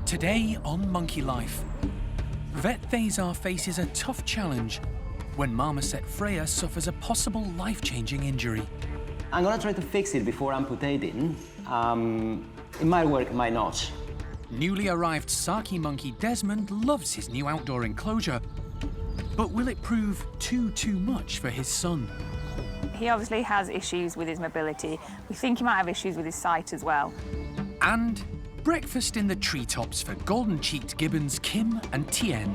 Today on Monkey Life, vet Cesar faces a tough challenge when Marmoset Freya suffers a possible life-changing injury. I'm gonna try to fix it before amputating. It might work, it might not. Newly arrived saki monkey Desmond loves his new outdoor enclosure, but will it prove too much for his son? He obviously has issues with his mobility. We think he might have issues with his sight as well. And breakfast in the treetops for golden-cheeked gibbons Kim and Tien.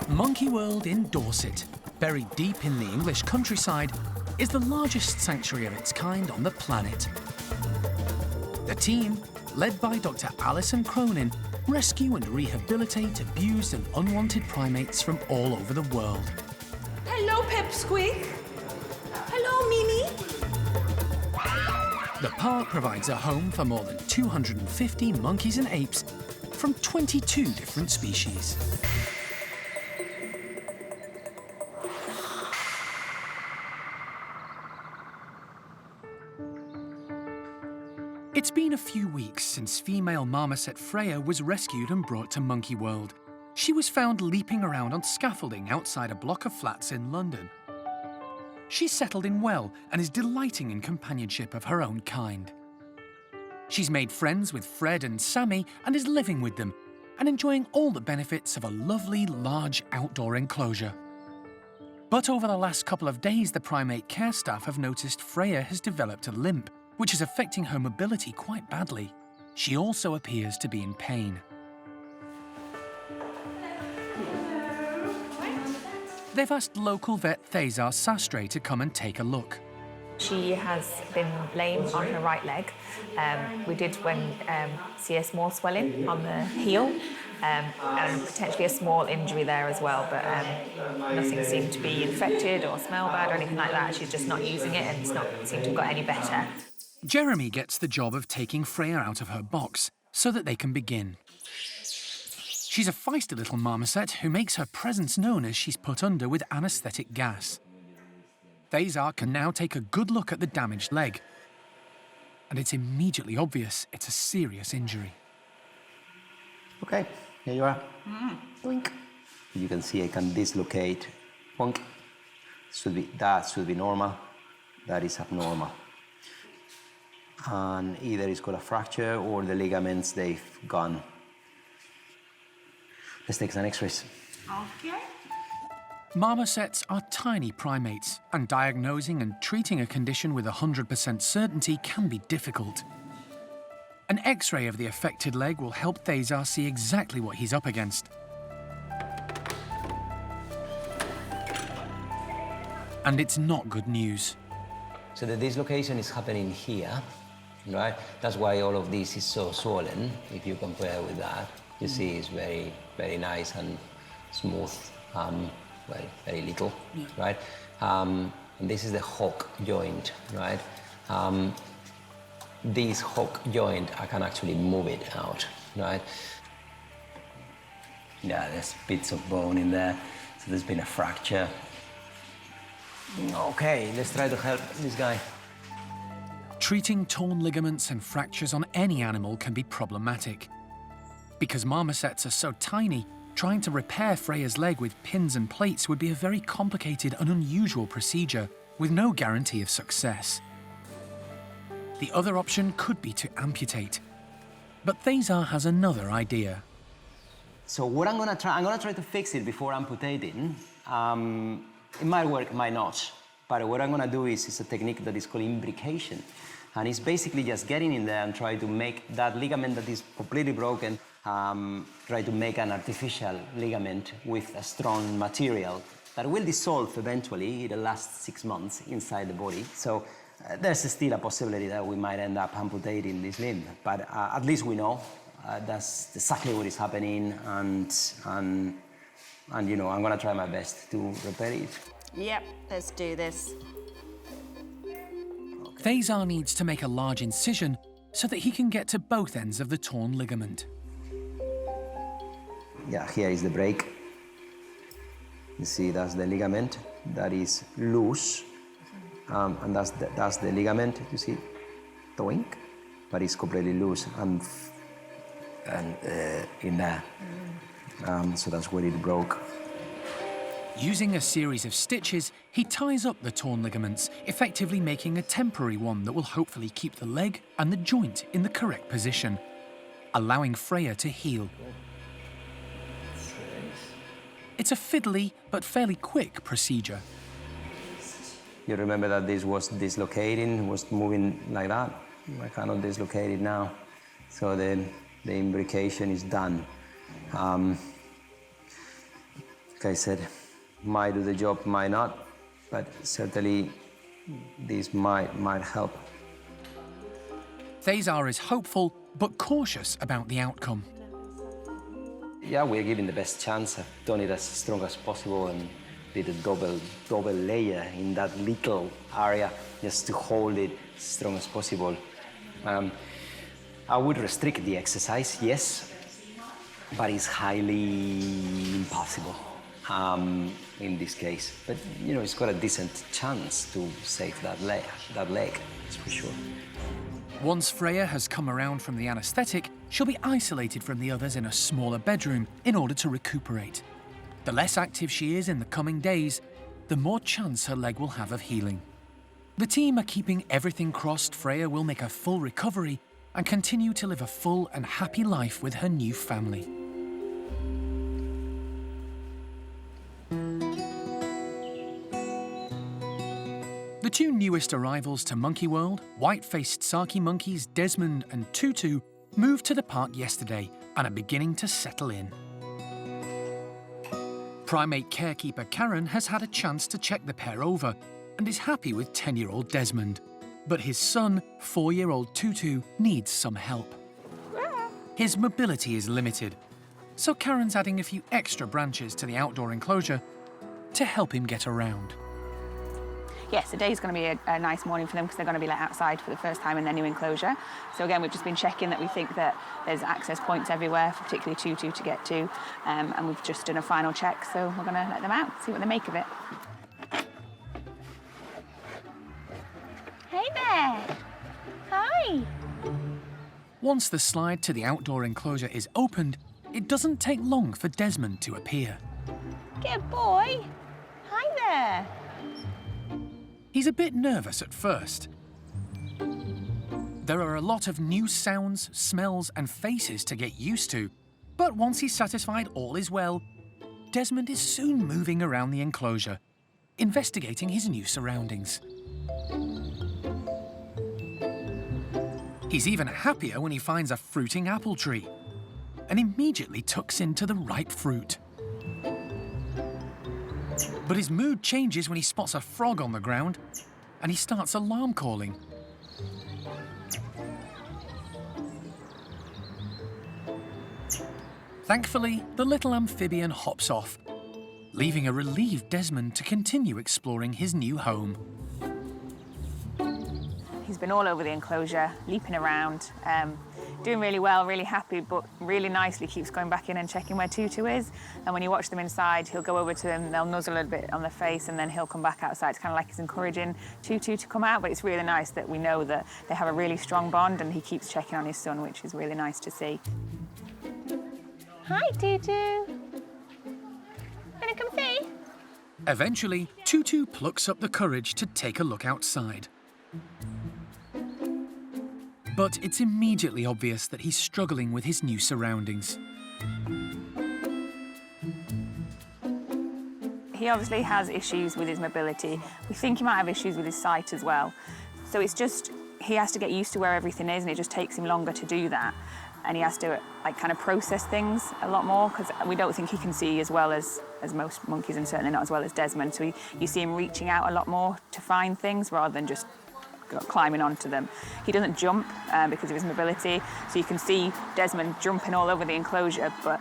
Monkey World in Dorset, buried deep in the English countryside, is the largest sanctuary of its kind on the planet. The team, led by Dr. Alison Cronin, rescue and rehabilitate abused and unwanted primates from all over the world. Hello, Pipsqueak. Hello, Mimi. The park provides a home for more than 250 monkeys and apes from 22 different species. It's been a few weeks since female Marmoset Freya was rescued and brought to Monkey World. She was found leaping around on scaffolding outside a block of flats in London. She's settled in well and is delighting in companionship of her own kind. She's made friends with Fred and Sammy and is living with them and enjoying all the benefits of a lovely, large outdoor enclosure. But over the last couple of days, the primate care staff have noticed Freya has developed a limp, which is affecting her mobility quite badly. She also appears to be in pain. They've asked local vet Cesar Sastre to come and take a look. She has been lame on her right leg. We did see a small swelling on the heel and potentially a small injury there as well, but nothing seemed to be infected or smell bad or anything like that. She's just not using it and it's not seemed to have got any better. Jeremy gets the job of taking Freya out of her box so that they can begin. She's a feisty little marmoset who makes her presence known as she's put under with anaesthetic gas. Cesar can now take a good look at the damaged leg, and it's immediately obvious it's a serious injury. Okay, here you are. Blink. You can see I can dislocate. Bonk. That should be normal. That is abnormal. And either it's got a fracture or the ligaments, they've gone. Let's take some x-rays. Okay. Marmosets are tiny primates, and diagnosing and treating a condition with 100% certainty can be difficult. An x-ray of the affected leg will help Cesar see exactly what he's up against. And it's not good news. So the dislocation is happening here, right? That's why all of this is so swollen. If you compare with that, you see it's very, very nice and smooth, very little, right? And this is the hook joint, right? This hook joint, I can actually move it out, right? Yeah, there's bits of bone in there, so there's been a fracture. Okay, let's try to help this guy. Treating torn ligaments and fractures on any animal can be problematic. Because marmosets are so tiny, trying to repair Freya's leg with pins and plates would be a very complicated and unusual procedure with no guarantee of success. The other option could be to amputate. But Cesar has another idea. So what I'm gonna try to fix it before amputating. It might work, it might not. But what I'm gonna do is a technique that is called imbrication. And it's basically just getting in there and try to make that ligament that is completely broken, try to make an artificial ligament with a strong material that will dissolve eventually. It'll last 6 months inside the body. So there's still a possibility that we might end up amputating this limb. But at least we know that's exactly what is happening, and you know, I'm gonna try my best to repair it. Yep, let's do this. Cesar needs to make a large incision so that he can get to both ends of the torn ligament. Yeah, here is the break. You see, that's the ligament that is loose, and that's the ligament, you see, doink, but it's completely loose and in there. So that's where it broke. Using a series of stitches, he ties up the torn ligaments, effectively making a temporary one that will hopefully keep the leg and the joint in the correct position, allowing Freya to heal. It's a fiddly but fairly quick procedure. You remember that this was dislocating, was moving like that. I cannot dislocate it now. So the imbrication is done. Like I said, might do the job, might not, but certainly this might help. Cesar is hopeful but cautious about the outcome. Yeah, we're giving the best chance. I've done it as strong as possible and did a double layer in that little area just to hold it as strong as possible. I would restrict the exercise, yes, but it's highly impossible in this case. But, you know, it's got a decent chance to save that leg, that's for sure. Once Freya has come around from the anaesthetic, she'll be isolated from the others in a smaller bedroom in order to recuperate. The less active she is in the coming days, the more chance her leg will have of healing. The team are keeping everything crossed Freya will make a full recovery and continue to live a full and happy life with her new family. The two newest arrivals to Monkey World, white-faced saki monkeys Desmond and Tutu, moved to the park yesterday and are beginning to settle in. Primate carekeeper Karen has had a chance to check the pair over and is happy with 10-year-old Desmond. But his son, 4-year-old Tutu, needs some help. His mobility is limited, so Karen's adding a few extra branches to the outdoor enclosure to help him get around. Yes, today's going to be a nice morning for them because they're going to be let outside for the first time in their new enclosure. So again, we've just been checking that we think that there's access points everywhere, for particularly Tutu to get to, and we've just done a final check, so we're going to let them out, see what they make of it. Hey there! Hi! Once the slide to the outdoor enclosure is opened, it doesn't take long for Desmond to appear. Good boy! Hi there! He's a bit nervous at first. There are a lot of new sounds, smells and faces to get used to, but once he's satisfied all is well, Desmond is soon moving around the enclosure, investigating his new surroundings. He's even happier when he finds a fruiting apple tree and immediately tucks into the ripe fruit. But his mood changes when he spots a frog on the ground and he starts alarm calling. Thankfully, the little amphibian hops off, leaving a relieved Desmond to continue exploring his new home. He's been all over the enclosure, leaping around, doing really well, really happy, but really nicely keeps going back in and checking where Tutu is. And when you watch them inside, he'll go over to them, they'll nuzzle a little bit on their face, and then he'll come back outside. It's kind of like he's encouraging Tutu to come out, but it's really nice that we know that they have a really strong bond, and he keeps checking on his son, which is really nice to see. Hi, Tutu. Gonna come see? Eventually, Tutu plucks up the courage to take a look outside. But it's immediately obvious that he's struggling with his new surroundings. He obviously has issues with his mobility. We think he might have issues with his sight as well. So it's just, he has to get used to where everything is, and it just takes him longer to do that. And he has to kind of process things a lot more, because we don't think he can see as well as most monkeys, and certainly not as well as Desmond. So you see him reaching out a lot more to find things rather than just climbing onto them. He doesn't jump because of his mobility, so you can see Desmond jumping all over the enclosure, but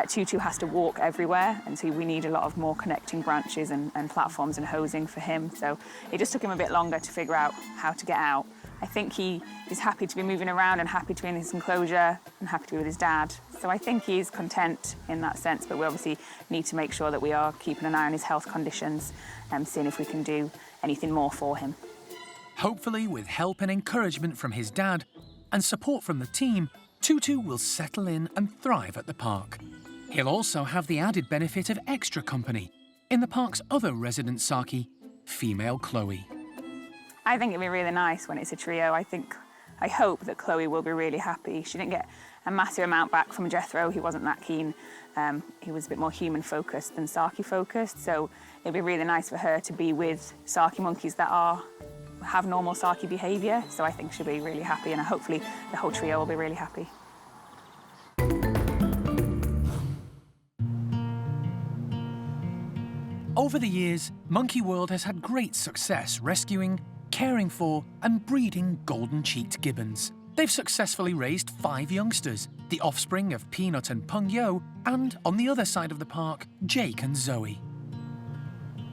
Tutu has to walk everywhere, and so we need a lot of more connecting branches and platforms and hosing for him. So it just took him a bit longer to figure out how to get out. I think he is happy to be moving around and happy to be in his enclosure and happy to be with his dad, So I think he's content in that sense, but we obviously need to make sure that we are keeping an eye on his health conditions and seeing if we can do anything more for him. Hopefully, with help and encouragement from his dad and support from the team, Tutu will settle in and thrive at the park. He'll also have the added benefit of extra company in the park's other resident saki, female Chloe. I think it'd be really nice when it's a trio. I hope that Chloe will be really happy. She didn't get a massive amount back from Jethro. He wasn't that keen. He was a bit more human-focused than saki-focused, so it'd be really nice for her to be with saki monkeys that have normal saki behaviour, so I think she'll be really happy, and hopefully the whole trio will be really happy. Over the years, Monkey World has had great success rescuing, caring for and breeding golden-cheeked gibbons. They've successfully raised 5 youngsters, the offspring of Peanut and Peng Yo, and, on the other side of the park, Jake and Zoe.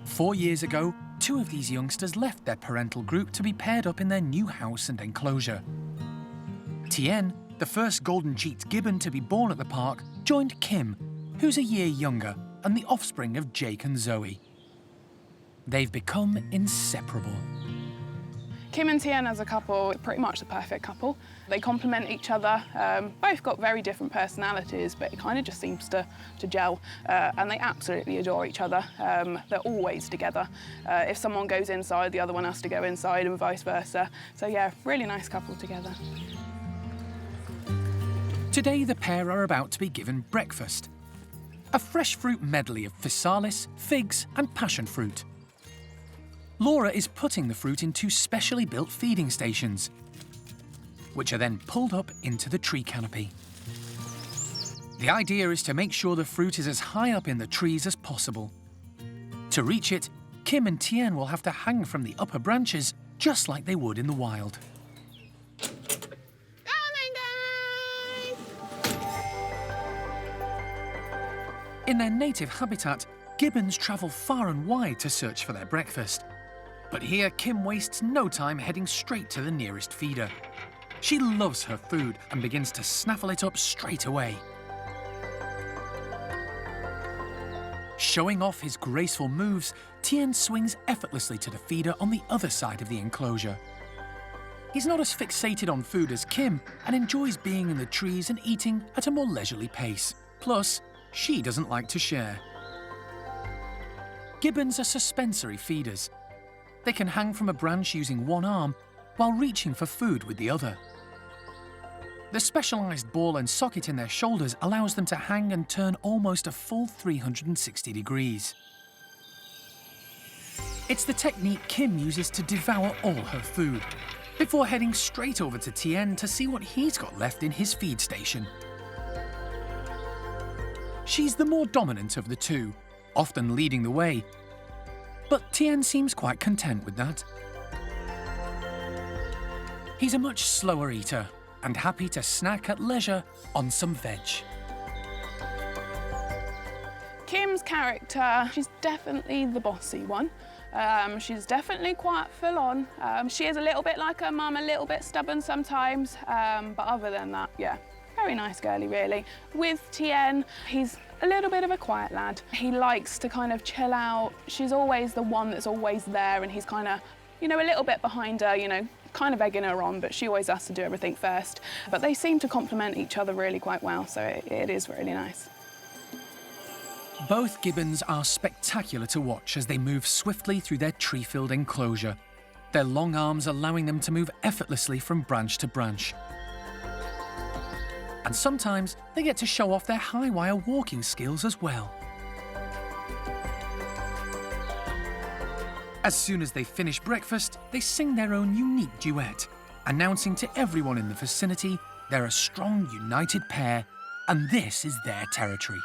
4 years ago, 2 of these youngsters left their parental group to be paired up in their new house and enclosure. Tien, the first golden-cheeked gibbon to be born at the park, joined Kim, who's a year younger and the offspring of Jake and Zoe. They've become inseparable. Kim and Tien as a couple are pretty much the perfect couple. They complement each other. Both got very different personalities, but it kind of just seems to gel. And they absolutely adore each other. They're always together. If someone goes inside, the other one has to go inside and vice versa. So yeah, really nice couple together. Today, the pair are about to be given breakfast. A fresh fruit medley of physalis, figs and passion fruit. Laura is putting the fruit in 2 specially built feeding stations, which are then pulled up into the tree canopy. The idea is to make sure the fruit is as high up in the trees as possible. To reach it, Kim and Tien will have to hang from the upper branches, just like they would in the wild. In their native habitat, gibbons travel far and wide to search for their breakfast. But here, Kim wastes no time heading straight to the nearest feeder. She loves her food and begins to snaffle it up straight away. Showing off his graceful moves, Tien swings effortlessly to the feeder on the other side of the enclosure. He's not as fixated on food as Kim and enjoys being in the trees and eating at a more leisurely pace. Plus, she doesn't like to share. Gibbons are suspensory feeders. They can hang from a branch using one arm while reaching for food with the other. The specialised ball and socket in their shoulders allows them to hang and turn almost a full 360 degrees. It's the technique Kim uses to devour all her food, before heading straight over to Tien to see what he's got left in his feed station. She's the more dominant of the 2, often leading the way, but Tien seems quite content with that. He's a much slower eater and happy to snack at leisure on some veg. Kim's character, she's definitely the bossy one. She's definitely quite full on. She is a little bit like her mum, a little bit stubborn sometimes, but other than that, yeah, very nice girly really. With Tien, he's a little bit of a quiet lad. He likes to kind of chill out. She's always the one that's always there, and he's kind of, you know, a little bit behind her, you know, kind of egging her on, but she always has to do everything first. But they seem to complement each other really quite well, so it is really nice. Both gibbons are spectacular to watch as they move swiftly through their tree-filled enclosure, their long arms allowing them to move effortlessly from branch to branch. And sometimes they get to show off their high-wire walking skills as well. As soon as they finish breakfast, they sing their own unique duet, announcing to everyone in the vicinity they're a strong, united pair, and this is their territory.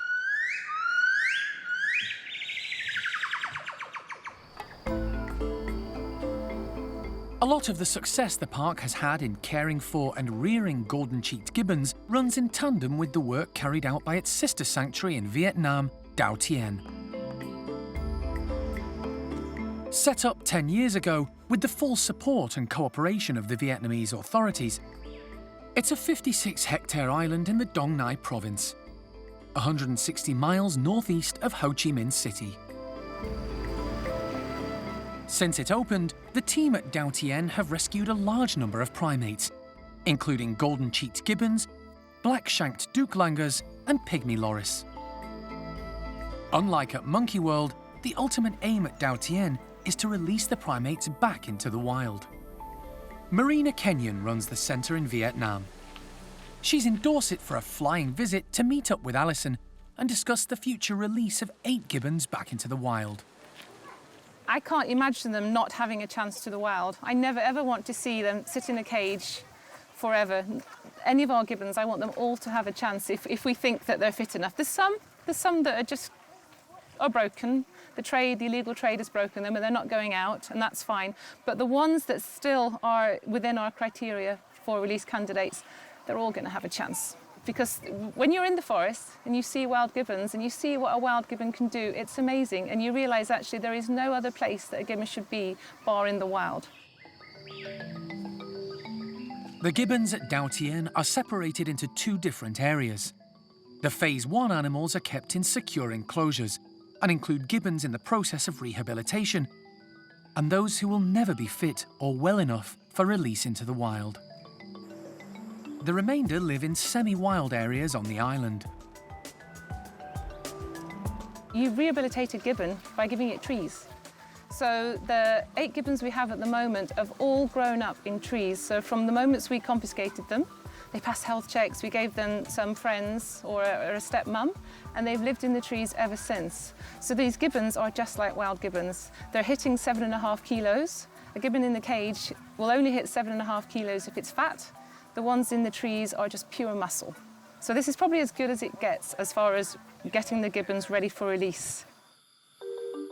A lot of the success the park has had in caring for and rearing golden-cheeked gibbons runs in tandem with the work carried out by its sister sanctuary in Vietnam, Dao Tien. Set up 10 years ago with the full support and cooperation of the Vietnamese authorities, It's a 56-hectare island in the Dong Nai province, 160 miles northeast of Ho Chi Minh City. Since it opened, the team at Dao Tien have rescued a large number of primates, including golden-cheeked gibbons, black-shanked douklangers, and pygmy loris. Unlike at Monkey World, the ultimate aim at Dao Tien is to release the primates back into the wild. Marina Kenyon runs the centre in Vietnam. She's in Dorset for a flying visit to meet up with Alison and discuss the future release of 8 gibbons back into the wild. I can't imagine them not having a chance to the wild. I never ever want to see them sit in a cage forever. Any of our gibbons, I want them all to have a chance if we think that they're fit enough. There's some that are broken. The illegal trade has broken them and they're not going out, and that's fine. But the ones that still are within our criteria for release candidates, they're all going to have a chance. Because when you're in the forest and you see wild gibbons and you see what a wild gibbon can do, it's amazing. And you realise actually there is no other place that a gibbon should be bar in the wild. The gibbons at Dao Tien are separated into 2 different areas. The Phase 1 animals are kept in secure enclosures and include gibbons in the process of rehabilitation and those who will never be fit or well enough for release into the wild. The remainder live in semi-wild areas on the island. You rehabilitate a gibbon by giving it trees. So the 8 gibbons we have at the moment have all grown up in trees. So from the moments we confiscated them, they passed health checks, we gave them some friends or a stepmum, and they've lived in the trees ever since. So these gibbons are just like wild gibbons. They're hitting 7.5 kilos. A gibbon in the cage will only hit 7.5 kilos if it's fat. The ones in the trees are just pure muscle. So this is probably as good as it gets as far as getting the gibbons ready for release.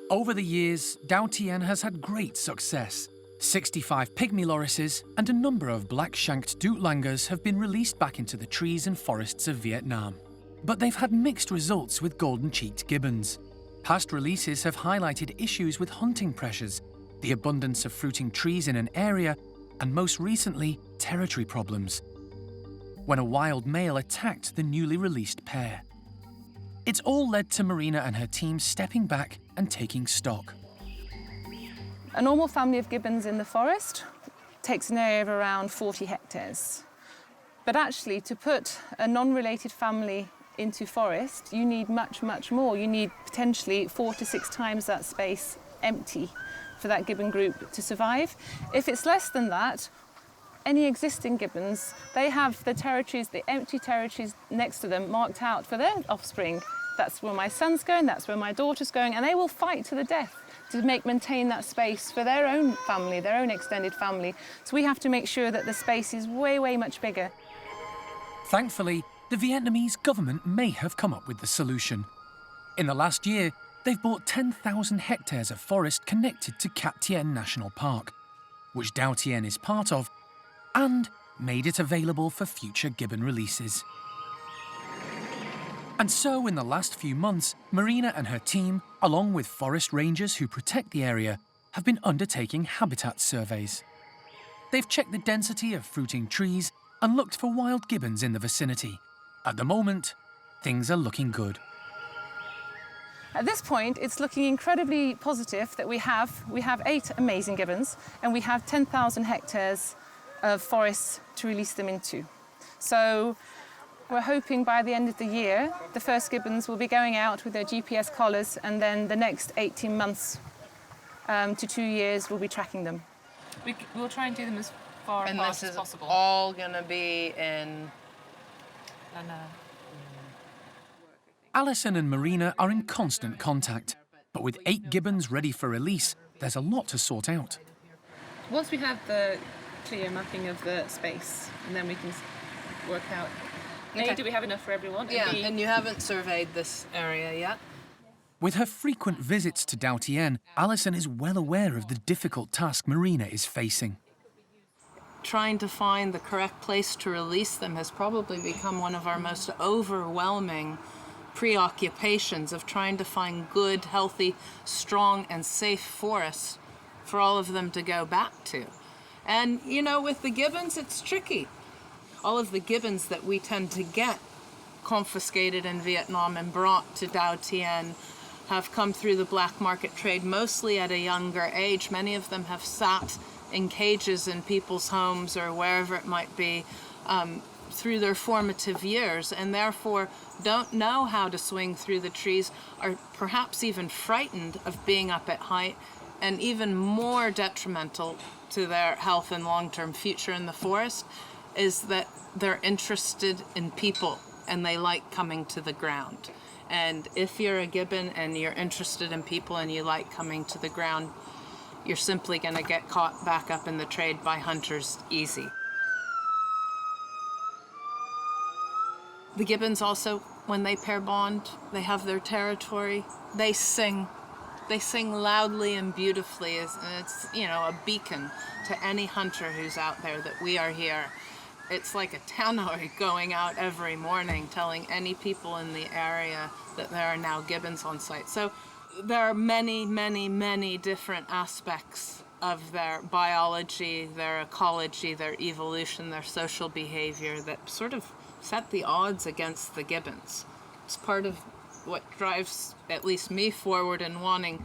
Over the years, Dao Tien has had great success. 65 pygmy lorises and a number of black-shanked douklangers have been released back into the trees and forests of Vietnam. But they've had mixed results with golden-cheeked gibbons. Past releases have highlighted issues with hunting pressures, the abundance of fruiting trees in an area, and most recently, territory problems, when a wild male attacked the newly released pair. It's all led to Marina and her team stepping back and taking stock. A normal family of gibbons in the forest takes an area of around 40 hectares. But actually, to put a non-related family into forest, you need much, much more. You need potentially 4 to 6 times that space empty for that gibbon group to survive. If it's less than that, any existing gibbons, they have the territories, the empty territories next to them marked out for their offspring. That's where my son's going, that's where my daughter's going, and they will fight to the death to maintain that space for their own family, their own extended family. So we have to make sure that the space is way, way much bigger. Thankfully, the Vietnamese government may have come up with the solution. In the last year, they've bought 10,000 hectares of forest connected to Cat Tien National Park, which Dao Tien is part of, and made it available for future gibbon releases. And so, in the last few months, Marina and her team, along with forest rangers who protect the area, have been undertaking habitat surveys. They've checked the density of fruiting trees and looked for wild gibbons in the vicinity. At the moment, things are looking good. At this point, it's looking incredibly positive that we have 8 amazing gibbons and we have 10,000 hectares of forests to release them into. So we're hoping by the end of the year, the first gibbons will be going out with their GPS collars, and then the next 18 months to 2 years, we'll be tracking them. We'll try and do them as far apart as possible. And this is all going to be in... Alison and Marina are in constant contact, but with 8 gibbons ready for release, there's a lot to sort out. Once we have the clear mapping of the space, and then we can work out, A, do we have enough for everyone? Yeah, and B, and you haven't surveyed this area yet? With her frequent visits to Dao Tien, Alison is well aware of the difficult task Marina is facing. Trying to find the correct place to release them has probably become one of our most overwhelming preoccupations, of trying to find good, healthy, strong, and safe forests for all of them to go back to. And, you know, with the gibbons, it's tricky. all of the gibbons that we tend to get confiscated in Vietnam and brought to Dao Tien have come through the black market trade mostly at a younger age. Many of them have sat in cages in people's homes or wherever it might be through their formative years, and therefore don't know how to swing through the trees, are perhaps even frightened of being up at height, and even more detrimental to their health and long-term future in the forest is that they're interested in people and they like coming to the ground. And if you're a gibbon and you're interested in people and you like coming to the ground, you're simply going to get caught back up in the trade by hunters easy. The gibbons also, when they pair bond, they have their territory, they sing. They sing loudly and beautifully, and it's, you know, a beacon to any hunter who's out there that we are here. It's like a tannoy going out every morning telling any people in the area that there are now gibbons on site. So there are many, many, many different aspects of their biology, their ecology, their evolution, their social behavior that sort of set the odds against the gibbons. It's part of what drives at least me forward in wanting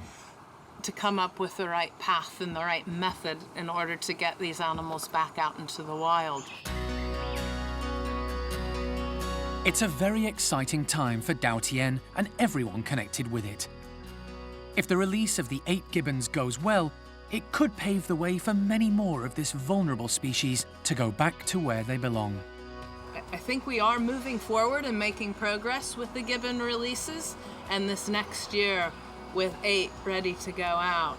to come up with the right path and the right method in order to get these animals back out into the wild. It's a very exciting time for Dao Tien and everyone connected with it. If the release of the 8 gibbons goes well, it could pave the way for many more of this vulnerable species to go back to where they belong. I think we are moving forward and making progress with the gibbon releases, and this next year, with 8 ready to go out,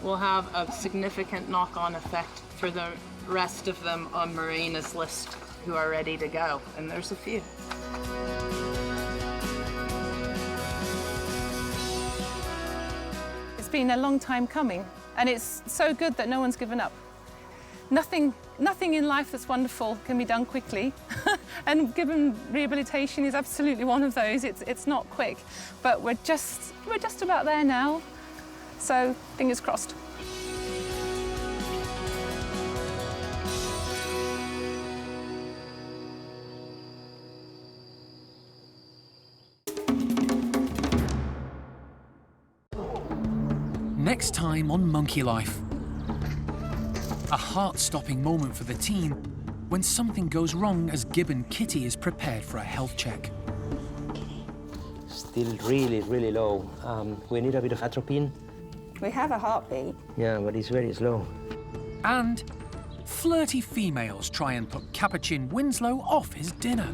will have a significant knock-on effect for the rest of them on Marina's list who are ready to go, and there's a few. It's been a long time coming, and it's so good that no one's given up. Nothing in life that's wonderful can be done quickly, and gibbon rehabilitation is absolutely one of those. It's not quick, but we're just about there now. So fingers crossed. Next time on Monkey Life. A heart-stopping moment for the team when something goes wrong as gibbon Kitty is prepared for a health check. Still really, really low. We need a bit of atropine. We have a heartbeat. Yeah, but it's very slow. And flirty females try and put Capuchin Winslow off his dinner.